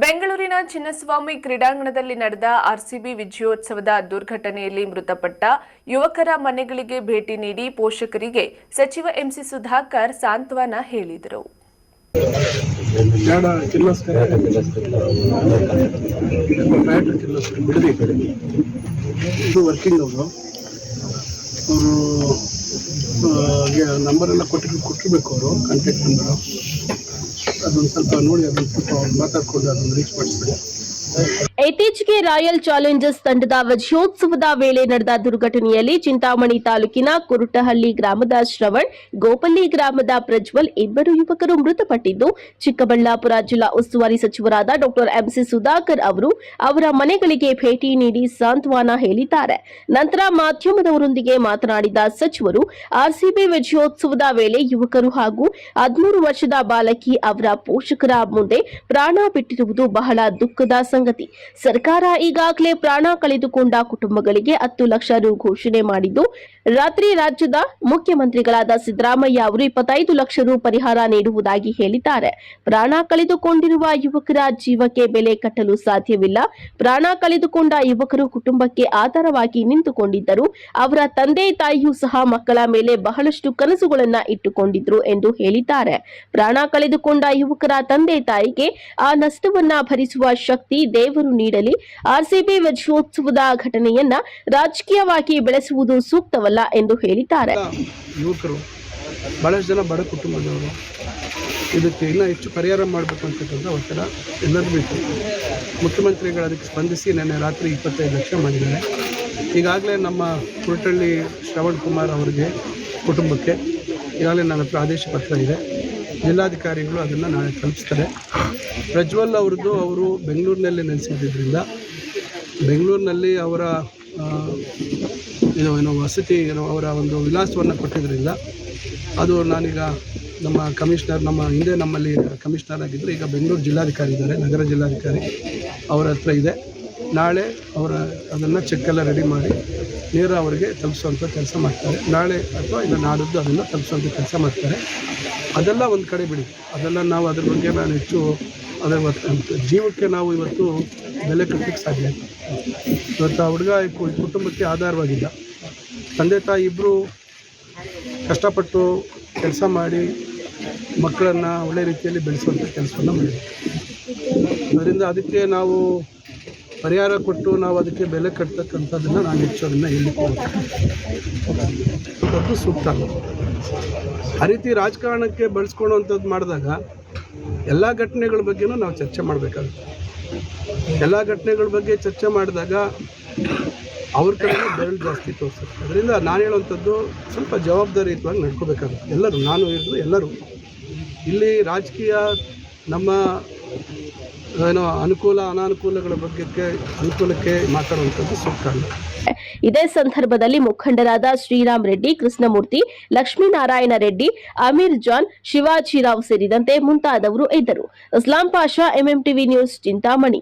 ಬೆಂಗಳೂರಿನ ಚಿನ್ನಸ್ವಾಮಿ ಕ್ರೀಡಾಂಗಣದಲ್ಲಿ ನಡೆದ ಆರ್ಸಿಬಿ ವಿಜಯೋತ್ಸವದ ದುರ್ಘಟನೆಯಲ್ಲಿ ಮೃತಪಟ್ಟ ಯುವಕರ ಮನೆಗಳಿಗೆ ಭೇಟಿ ನೀಡಿ ಪೋಷಕರಿಗೆ ಸಚಿವ ಎಂಸಿ ಸುಧಾಕರ್ ಸಾಂತ್ವನ ಹೇಳಿದರು. ನಂಬರ್ ಎಲ್ಲ ಕೊಟ್ಟಿರಬೇಕು ಅವರು ಕಾಂಟ್ಯಾಕ್ಟ್ ನಂಬರ್ ಅದೊಂದು ಸ್ವಲ್ಪ ನೋಡಿ ಅದೊಂದು ಸ್ವಲ್ಪ ಮಾತಾಡ್ಕೊಂಡು ಅದನ್ನು ರೀಚ್ ಮಾಡಿಸ್ಬಿಡಿ. ಇತ್ತೀಚೆಗೆ ರಾಯಲ್ ಚಾಲೆಂಜರ್ಸ್ ತಂಡದ ವಿಜಯೋತ್ಸವದ ವೇಳೆ ನಡೆದ ದುರ್ಘಟನೆಯಲ್ಲಿ ಚಿಂತಾಮಣಿ ತಾಲೂಕಿನ ಕುರುಟಹಳ್ಳಿ ಗ್ರಾಮದ ಶ್ರವಣ್, ಗೋಪಲ್ಲಿ ಗ್ರಾಮದ ಪ್ರಜ್ವಲ್ ಇಬ್ಬರು ಯುವಕರು ಮೃತಪಟ್ಟಿದ್ದು, ಚಿಕ್ಕಬಳ್ಳಾಪುರ ಜಿಲ್ಲಾ ಉಸ್ತುವಾರಿ ಸಚಿವರಾದ ಡಾ ಎಂಸಿ ಸುಧಾಕರ್ ಅವರು ಅವರ ಮನೆಗಳಿಗೆ ಭೇಟಿ ನೀಡಿ ಸಾಂತ್ವನ ಹೇಳಿದ್ದಾರೆ. ನಂತರ ಮಾಧ್ಯಮದವರೊಂದಿಗೆ ಮಾತನಾಡಿದ ಸಚಿವರು, ಆರ್ಸಿಬಿ ವಿಜಯೋತ್ಸವದ ವೇಳೆ ಯುವಕರು ಹಾಗೂ 13 ವರ್ಷದ ಬಾಲಕಿ ಅವರ ಪೋಷಕರ ಮುಂದೆ ಪ್ರಾಣ ಬಿಟ್ಟಿರುವುದು ಬಹಳ ದುಃಖದ ಸಂಗತಿ. ಸರ್ಕಾರ ಈಗಾಗಲೇ ಪ್ರಾಣ ಕಳೆದುಕೊಂಡ ಕುಟುಂಬಗಳಿಗೆ 10 ಲಕ್ಷ ರು ಘೋಷಣೆ ಮಾಡಿದ್ದು, ರಾತ್ರಿ ರಾಜ್ಯದ ಮುಖ್ಯಮಂತ್ರಿಗಳಾದ ಸಿದ್ದರಾಮಯ್ಯ ಅವರು 25 ಲಕ್ಷ ರು ಪರಿಹಾರ ನೀಡುವುದಾಗಿ ಹೇಳಿದ್ದಾರೆ. ಪ್ರಾಣ ಕಳೆದುಕೊಂಡಿರುವ ಯುವಕರ ಜೀವಕ್ಕೆ ಬೆಲೆ ಕಟ್ಟಲು ಸಾಧ್ಯವಿಲ್ಲ. ಪ್ರಾಣ ಕಳೆದುಕೊಂಡ ಯುವಕರು ಕುಟುಂಬಕ್ಕೆ ಆಧಾರವಾಗಿ ನಿಂತುಕೊಂಡಿದ್ದರು. ಅವರ ತಂದೆ ತಾಯಿಯೂ ಸಹ ಮಕ್ಕಳ ಮೇಲೆ ಬಹಳಷ್ಟು ಕನಸುಗಳನ್ನ ಇಟ್ಟುಕೊಂಡಿದ್ರು ಎಂದು ಹೇಳಿದ್ದಾರೆ. ಪ್ರಾಣ ಕಳೆದುಕೊಂಡ ಯುವಕರ ತಂದೆ ತಾಯಿಗೆ ಆ ನಷ್ಟವನ್ನ ಭರಿಸುವ ಶಕ್ತಿ ದೇವರು ನೀಡಲಿ. ಆರ್ಸಿಬಿ ವಿಜಯೋತ್ಸವದ ಘಟನೆಯನ್ನ ರಾಜಕೀಯವಾಗಿ ಬೆಳೆಸುವುದು ಸೂಕ್ತವಲ್ಲ ಎಂದು ಹೇಳಿದ್ದಾರೆ. ಯುವಕರು ಬಹಳಷ್ಟು ಜನ ಬಡ ಕುಟುಂಬದವರು, ಇದಕ್ಕೆ ಇನ್ನೂ ಹೆಚ್ಚು ಪರಿಹಾರ ಮಾಡಬೇಕು ಅಂತಕ್ಕಂಥ ಒತ್ತಡ ಎಲ್ಲರಿಗೂ ಇತ್ತು. ಮುಖ್ಯಮಂತ್ರಿಗಳು ಅದಕ್ಕೆ ಸ್ಪಂದಿಸಿ ನಿನ್ನೆ ರಾತ್ರಿ 25 ಲಕ್ಷ ಮಾಡಿದ್ದಾರೆ. ಈಗಾಗಲೇ ನಮ್ಮ ಕುರುಟಳ್ಳಿ ಶ್ರವಣ್ ಕುಮಾರ್ ಅವರಿಗೆ ಕುಟುಂಬಕ್ಕೆ ಈಗಾಗಲೇ ನನ್ನ ಹತ್ರ ಆದೇಶ ಪತ್ರ ಇದೆ. ಜಿಲ್ಲಾಧಿಕಾರಿಗಳು ಅದನ್ನು ನಾಳೆ ತಲುಪಿಸ್ತಾರೆ. ಪ್ರಜ್ವಲ್ ಅವ್ರದ್ದು ಅವರು ಬೆಂಗಳೂರಿನಲ್ಲಿ ನೆಲೆಸಿದ್ದರಿಂದ ಬೆಂಗಳೂರಿನಲ್ಲಿ ಅವರ ವಸತಿ ಅವರ ಒಂದು ವಿಳಾಸವನ್ನು ಕೊಟ್ಟಿದ್ದರಿಂದ ಅದು ನಾನೀಗ ನಮ್ಮ ಕಮಿಷನರ್, ನಮ್ಮಲ್ಲಿ ಕಮಿಷನರ್ ಆಗಿದ್ದರು, ಈಗ ಬೆಂಗಳೂರು ಜಿಲ್ಲಾಧಿಕಾರಿ ಇದ್ದಾರೆ, ನಗರ ಜಿಲ್ಲಾಧಿಕಾರಿ ಅವರ ಹತ್ರ ಇದೆ. ನಾಳೆ ಅದನ್ನು ಚೆಕ್ಕೆಲ್ಲ ರೆಡಿ ಮಾಡಿ ನೇರ ಅವರಿಗೆ ತಲುಪಿಸುವಂಥ ಕೆಲಸ ಮಾಡ್ತಾರೆ. ನಾಳೆ ಅಥವಾ ಇಲ್ಲ ನಾಡಿದ್ದು ಅದನ್ನು ತಲುಪಿಸುವಂಥ ಕೆಲಸ ಮಾಡ್ತಾರೆ. ಅದೆಲ್ಲ ಒಂದು ಕಡೆ ಬಿಡಿ, ಅದೆಲ್ಲ ನಾವು ಅದ್ರ ಬಗ್ಗೆ ನಾನು ಹೆಚ್ಚು ಅದರ ಜೀವಕ್ಕೆ ನಾವು ಇವತ್ತು ಬೆಲೆ ಕಟ್ಟಲಿಕ್ಕೆ ಸಾಧ್ಯ ಆಯಿತು. ಇವತ್ತು ಆ ಹುಡುಗ ಕುಟುಂಬಕ್ಕೆ ಆಧಾರವಾಗಿದ್ದ. ತಂದೆ ತಾಯಿ ಇಬ್ಬರು ಕಷ್ಟಪಟ್ಟು ಕೆಲಸ ಮಾಡಿ ಮಕ್ಕಳನ್ನು ಒಳ್ಳೆ ರೀತಿಯಲ್ಲಿ ಬೆಳೆಸುವಂಥ ಕೆಲಸವನ್ನು ಮಾಡಿದ್ವಿ. ಅದರಿಂದ ಅದಕ್ಕೆ ನಾವು ಪರಿಹಾರ ಕೊಟ್ಟು ನಾವು ಅದಕ್ಕೆ ಬೆಲೆ ಕಟ್ಟತಕ್ಕಂಥದ್ದನ್ನು ನಾನು ಹೆಚ್ಚು ಅದನ್ನು ಹೇಳಲಿಕ್ಕೆ ಅದು ಸೂಕ್ತ ಅಲ್ಲ. ಆ ರೀತಿ ರಾಜಕಾರಣಕ್ಕೆ ಬಳಸ್ಕೊಳ್ಳುವಂಥದ್ದು ಮಾಡಿದಾಗ ಎಲ್ಲ ಘಟನೆಗಳ ಬಗ್ಗೆನೂ ನಾವು ಚರ್ಚೆ ಮಾಡಬೇಕಾಗುತ್ತೆ. ಎಲ್ಲ ಘಟನೆಗಳ ಬಗ್ಗೆ ಚರ್ಚೆ ಮಾಡಿದಾಗ ಅವ್ರ ಕಡೆಯೂ ಬೆರಳು ಜಾಸ್ತಿ ತೋರಿಸುತ್ತೆ. ಅದರಿಂದ ನಾನು ಹೇಳುವಂಥದ್ದು ಸ್ವಲ್ಪ ಜವಾಬ್ದಾರಿಯುತವಾಗಿ ನಡ್ಕೋಬೇಕಾಗುತ್ತೆ. ಎಲ್ಲರೂ, ನಾನು ಇರೋದು ಎಲ್ಲರೂ ಇಲ್ಲಿ ರಾಜಕೀಯ ನಮ್ಮ ಅನುಕೂಲ ಅನಾನುಕೂಲಗಳ ಬಗ್ಗೆ ಅನುಕೂಲಕ್ಕೆ ಮಾತಾಡುವಂಥದ್ದು ಸೂಕ್ತ ಅಲ್ಲ. ಇದೇ ಸಂದರ್ಭದಲ್ಲಿ ಮುಖಂಡರಾದ ಶ್ರೀರಾಮ್ ರೆಡ್ಡಿ, ಕೃಷ್ಣಮೂರ್ತಿ, ಲಕ್ಷ್ಮೀನಾರಾಯಣ ರೆಡ್ಡಿ, ಅಮೀರ್ ಜಾನ್, ಶಿವಾಜಿರಾವ್ ಸೇರಿದಂತೆ ಮುಂತಾದವರು ಇದ್ದರು. ಇಸ್ಲಾಂ ಪಾಷಾ, ಎಂಎಂಟಿವಿ ನ್ಯೂಸ್, ಚಿಂತಾಮಣಿ.